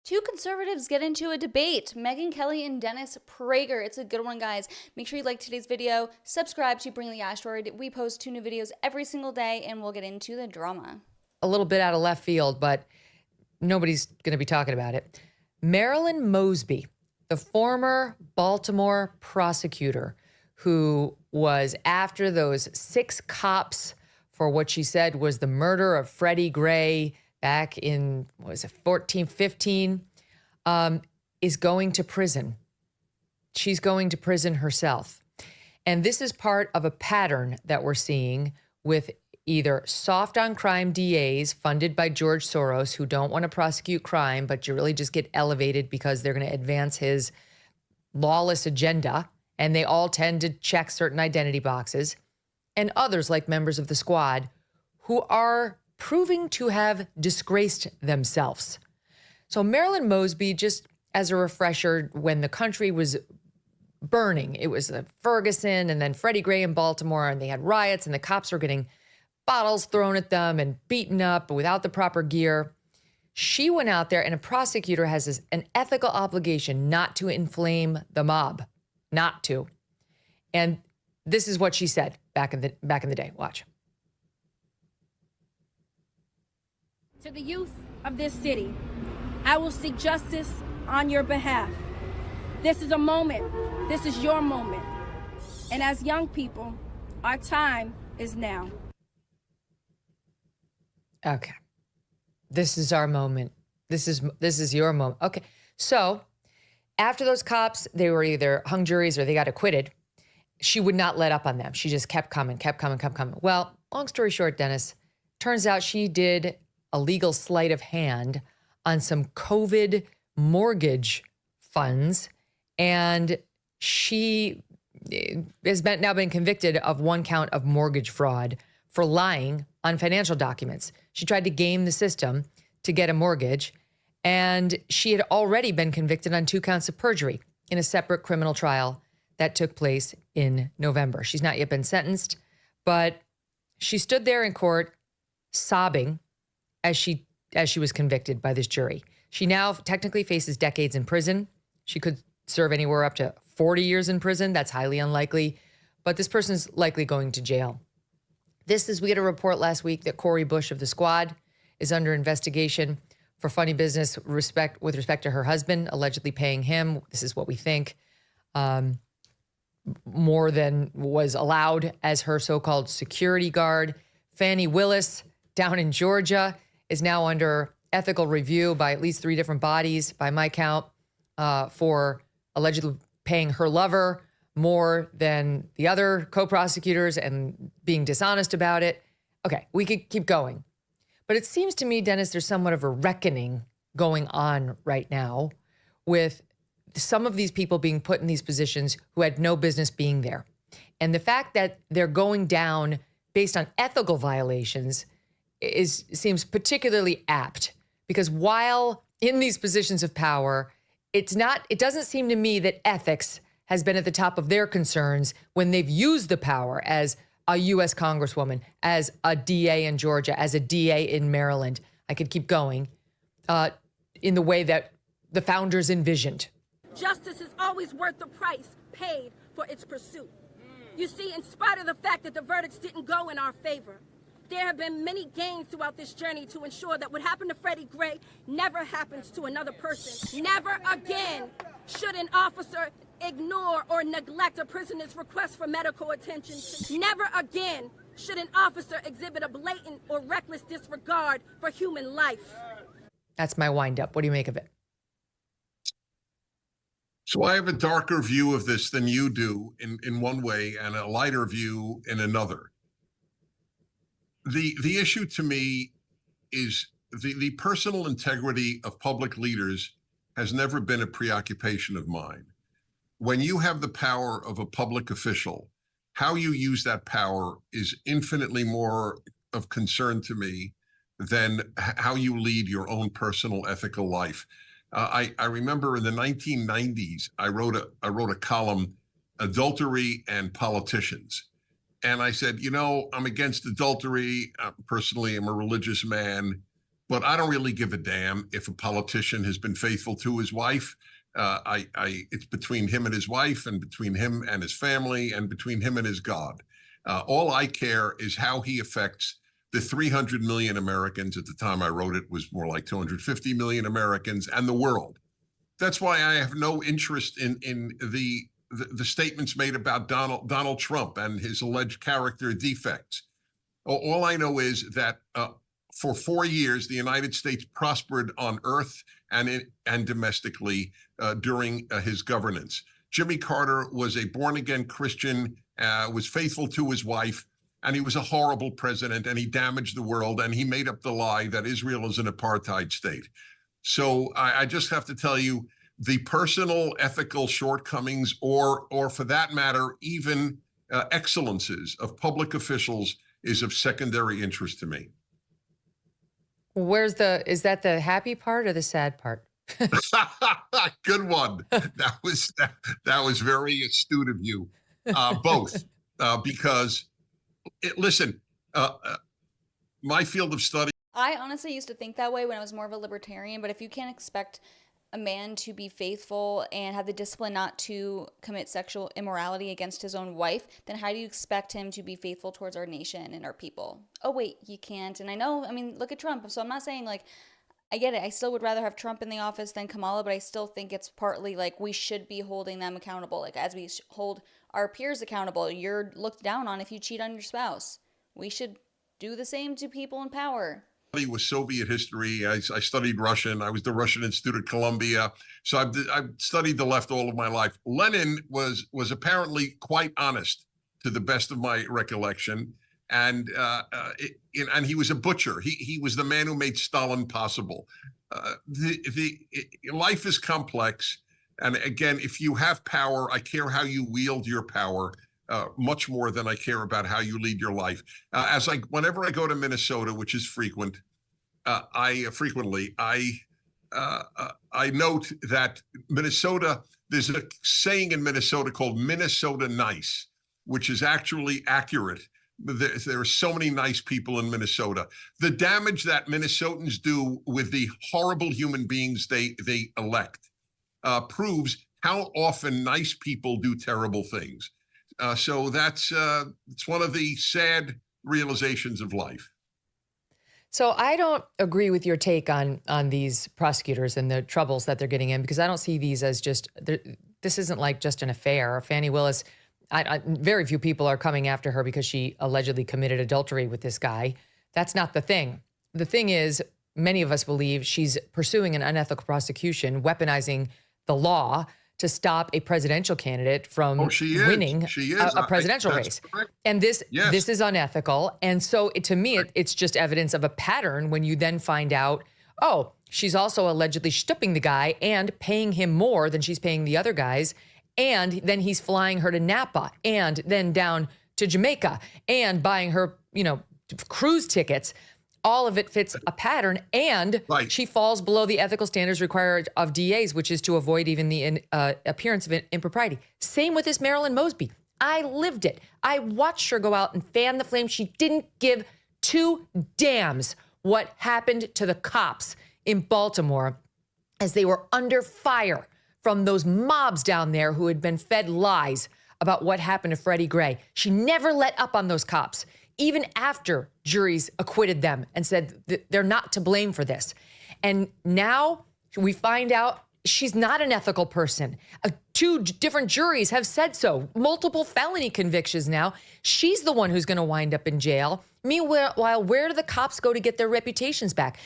Two conservatives get into a debate. Megyn Kelly and Dennis Prager. It's a good one, guys. Make sure you like today's video. Subscribe to Bring the Asteroid. We post 2 new videos every single day, and we'll get into the drama. A little bit out of left field, but nobody's going to be talking about it. Marilyn Mosby, the former Baltimore prosecutor who was after those 6 cops for what she said was the murder of Freddie Gray back in, what was it, 14, 15, is going to prison. She's going to prison herself. And this is part of a pattern that we're seeing with either soft on crime DAs funded by George Soros who don't want to prosecute crime, but you really just get elevated because they're going to advance his lawless agenda. And they all tend to check certain identity boxes. And others like members of the squad who are proving to have disgraced themselves. So Marilyn Mosby, just as a refresher, when the country was burning, it was Ferguson and then Freddie Gray in Baltimore, and they had riots and the cops were getting bottles thrown at them and beaten up without the proper gear. She went out there, and a prosecutor has an ethical obligation not to inflame the mob, not to. And this is what she said back in the day. Watch. To the youth of this city, I will seek justice on your behalf. This is a moment. This is your moment. And as young people, our time is now. Okay. This is our moment. This is your moment. Okay. So after those cops, they were either hung juries or they got acquitted. She would not let up on them. She just kept coming. Well, long story short, Dennis, turns out she did a legal sleight of hand on some COVID mortgage funds. And she has now been convicted of 1 count of mortgage fraud for lying on financial documents. She tried to game the system to get a mortgage. And she had already been convicted on 2 counts of perjury in a separate criminal trial that took place in November. She's not yet been sentenced, but she stood there in court sobbing as she was convicted by this jury. She now technically faces decades in prison. She could serve anywhere up to 40 years in prison. That's highly unlikely, but this person's likely going to jail. We had a report last week that Cori Bush of the Squad is under investigation for funny business with respect to her husband, allegedly paying him, this is what we think, more than was allowed as her so-called security guard. Fannie Willis down in Georgia is now under ethical review by at least 3 different bodies, by my count, for allegedly paying her lover more than the other co-prosecutors and being dishonest about it. Okay, we could keep going. But it seems to me, Dennis, there's somewhat of a reckoning going on right now with some of these people being put in these positions who had no business being there. And the fact that they're going down based on ethical violations seems particularly apt, because while in these positions of power, it doesn't seem to me that ethics has been at the top of their concerns when they've used the power as a U.S. Congresswoman, as a DA in Georgia, as a DA in Maryland. I could keep going, in the way that the founders envisioned. Justice is always worth the price paid for its pursuit. You see, in spite of the fact that the verdicts didn't go in our favor, there have been many gains throughout this journey to ensure that what happened to Freddie Gray never happens to another person. Never again should an officer ignore or neglect a prisoner's request for medical attention. Never again should an officer exhibit a blatant or reckless disregard for human life. That's my wind up. What do you make of it? So I have a darker view of this than you do in one way and a lighter view in another. The issue to me is the personal integrity of public leaders has never been a preoccupation of mine. When you have the power of a public official, how you use that power is infinitely more of concern to me than how you lead your own personal ethical life. I remember in the 1990s, I wrote a column, Adultery and Politicians. And I said, I'm against adultery. Personally, I'm a religious man. but I don't really give a damn if a politician has been faithful to his wife. It's between him and his wife, and between him and his family, and between him and his God. All I care is how he affects the 300 million Americans. At the time I wrote it was more like 250 million Americans, and the world. That's why I have no interest in the statements made about Donald Trump and his alleged character defects. All I know is that for 4 years, the United States prospered on earth and domestically during his governance. Jimmy Carter was a born-again Christian, was faithful to his wife, and he was a horrible president, and he damaged the world, and he made up the lie that Israel is an apartheid state. So I just have to tell you, the personal ethical shortcomings, or for that matter, even excellences of public officials is of secondary interest to me. Is that the happy part or the sad part? Good one. That was very astute of you. Both, because listen, my field of study. I honestly used to think that way when I was more of a libertarian, but if you can't expect a man to be faithful and have the discipline not to commit sexual immorality against his own wife, then how do you expect him to be faithful towards our nation and our people? Oh, wait, you can't. And I know, I mean, look at Trump. So I'm not saying like, I get it. I still would rather have Trump in the office than Kamala, but I still think it's partly like we should be holding them accountable. Like as we hold our peers accountable, you're looked down on if you cheat on your spouse. We should do the same to people in power. Was Soviet history. I studied Russian. I was the Russian Institute at Columbia. So I've studied the left all of my life. Lenin was apparently quite honest, to the best of my recollection, and he was a butcher. He was the man who made Stalin possible. Life is complex, and again, if you have power, I care how you wield your power. Much more than I care about how you lead your life. Whenever I go to Minnesota, which is frequent, I note that Minnesota, there's a saying in Minnesota called Minnesota nice, which is actually accurate. There are so many nice people in Minnesota. The damage that Minnesotans do with the horrible human beings they elect proves how often nice people do terrible things. So it's one of the sad realizations of life. So I don't agree with your take on these prosecutors and the troubles that they're getting in, because I don't see these as just, this isn't like just an affair. Fani Willis, very few people are coming after her because she allegedly committed adultery with this guy. That's not the thing. The thing is, many of us believe she's pursuing an unethical prosecution, weaponizing the law to stop a presidential candidate from winning a presidential race. Correct. And this is unethical. And so to me, it's just evidence of a pattern when you then find out, oh, she's also allegedly stooping the guy and paying him more than she's paying the other guys. And then he's flying her to Napa and then down to Jamaica and buying her, cruise tickets. All of it fits a pattern, and she falls below the ethical standards required of DAs, which is to avoid even the appearance of impropriety. Same with this Marilyn Mosby. I lived it. I watched her go out and fan the flame. She didn't give two damns what happened to the cops in Baltimore as they were under fire from those mobs down there who had been fed lies about what happened to Freddie Gray. She never let up on those cops, even after juries acquitted them and said that they're not to blame for this. And now we find out she's not an ethical person. Two different juries have said so. Multiple felony convictions now. She's the one who's going to wind up in jail. Meanwhile, where do the cops go to get their reputations back?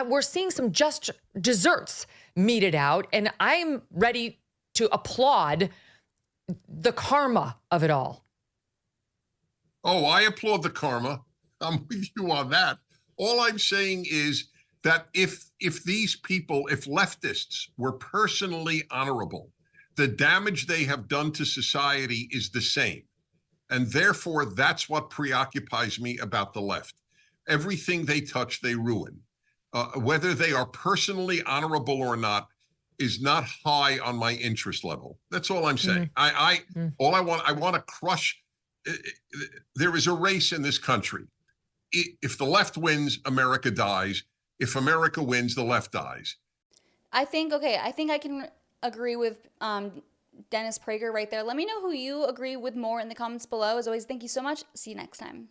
We're seeing some just desserts meted out, and I'm ready to applaud the karma of it all. Oh, I applaud the karma. I'm with you on that. All I'm saying is that if these people, if leftists were personally honorable, the damage they have done to society is the same. And therefore, that's what preoccupies me about the left. Everything they touch, they ruin. Whether they are personally honorable or not is not high on my interest level. That's all I'm saying. I want to crush. There is a race in this country. If the left wins, America dies. If America wins, the left dies. I think I can agree with Dennis Prager right there. Let me know who you agree with more in the comments below. As always, thank you so much. See you next time.